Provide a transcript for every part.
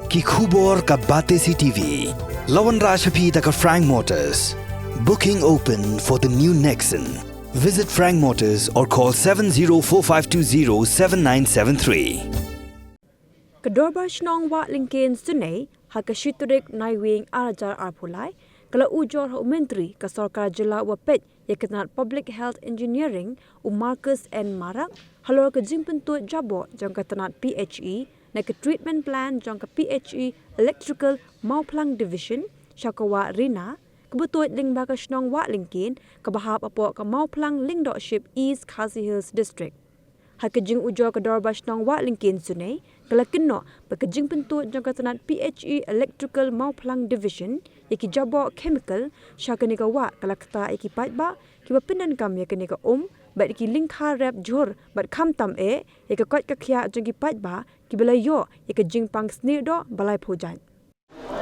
Ki khubor ka Bate CTV. Lawan Rajaphi taka Frank Motors. Booking open for the new Nexon. Visit Frank Motors or call 7045207973. Kedorba Shnong Wat Lincoln Sunay, Hakashiturik Naiwing Arajar Arpulai, Kala Ujor Menteri Kasorkar Jila Wapet, Yakanat Public Health Engineering, Marcus N. Marak, Halor Kajimpentu Jabo, Jangkatanat PHE, Naka Treatment Plan, Jangka PHE, Electrical Mauplang Division, Shakawa Rina, Kebetuat Lingbaka Shnong Wat Lincoln, Kabahap Apo Ka Mauplang Lingdokship East Khasi Hills District. Hakajing Ujor Kedorba Shnong Wat Lincoln Sunay, Kala Kino, Bakajing Pentut Jangkatanat PHE Electrical Mauplang Division, Yaki Jabo Chemical, Shakanika Wat, Kala Kata Yaki Paitba, Kiba Pindan Kam Yakanika Bat Yaki Linkha Rap Jor, Bat Kam Tam Yaka Kot Kakia Jangi Paitba, Kibala Yo, Yakajing Pang Snirdo, Balai Pujan.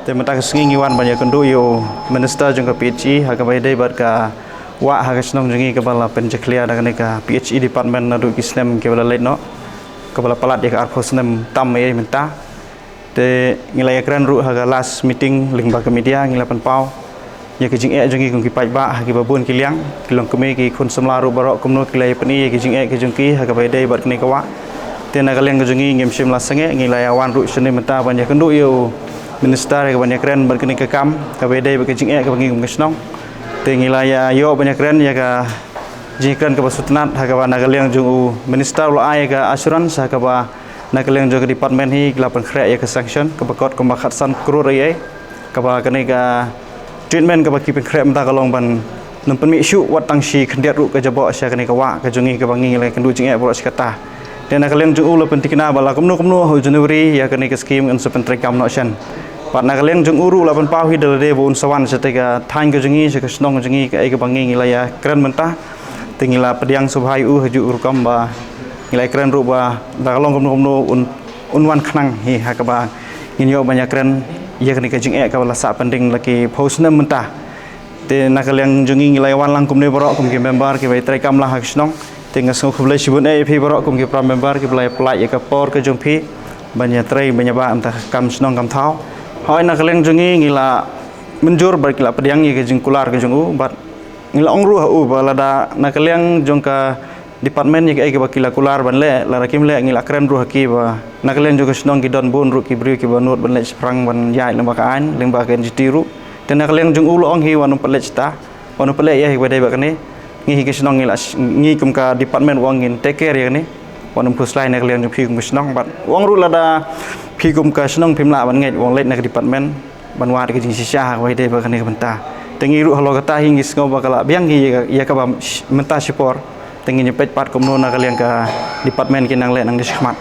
Tematang sengingi wan banyak kendu yo minister jangka PHE hakabai day bat ka wa hagasnong jengi kepala penjeklia dengan ka PHE department nadu kisnem kepala late no kepala palat ya ka arphosnem tam minta te ngilai kran ru haga last meeting lingba ke media ngilapan pau ya ke jing jengi kong kipai ba hagi babun kiliang kilong kemi ki khun samla ru barok kumno kilai pani ke jing ke jengki hakabai day bat kene ka wa te nagaleng ke jengi ngim sim la sange ngilai wan ru sene minta banyak kendu yo minister ke banyak keren berkini ke kam ke bedai berkecing ke bangi ngesnong tengilaya yo banyak keren ya ke jikran ke basutnat hakawa nagaliang jung minister lo ai ke assurance hakawa nagaliang jung ke department hi gelapan krek ya ke sanction ke bakot kombakat san krur ye ke ba kene ke treatment ke baki krek menta kalong ban nempen mi syu wat tang si kendiat ru ke jabo sia kene ke wa ke jungi ke bangi le kendu jing boros kata dan nagaliang jung lo pentikna bala kumno Januari ya kene ke scheme un sepentri kam no shan Pat nagaleng jeng uru lapan pau hidal de bun sawan setega tang ke jengi se kesnong jengi ke ke bangi ngilaya keren mentah tingila pediang subhai haju urukam ba ngilai keren ru ba dagalong komno unwan khnang hi hakaba nginyo banyak keren ya kene ke jeng ka bala sa pending laki posna mentah te nagaleng jengi ngilai wan lang kumne borok kum ke member ke bai trai kam lah kesnong tinga so khublai sibun phi borok kum ke pra member ke blai plai ya ke por ke jong phi banyak trai banyak ba antah kam snong kam thau Hoi nak keleng jengi ngila menjur berkila pediang ye ke jengkular ke jengu bat ngila ongru hu balada nak keleng jongka department ye ke bakila kular banle larakim le ngila keren ru haki ba nak keleng juga snong ki don bun ru ki bri ki banut banle sprang ban yai lemba kaan lemba ken jitiru ten nak keleng jeng ulo ong hi wanu pelet sta wanu pelet ye badai ba kene ngi ke snong ngila ngi kum ka department wong ngin take care ye ne wanu puslai nak keleng jeng phi kum snong bat wong ru lada phi kum ka snong phimla ban ngai wong let nak department ban wa ke jing sisah wai de ba kane benta tengi ru halo kata hingis ngo bakala biang hi ya ka ba menta support tengi nyepet pat komno nak kalian ka department kinang let nang diskhmat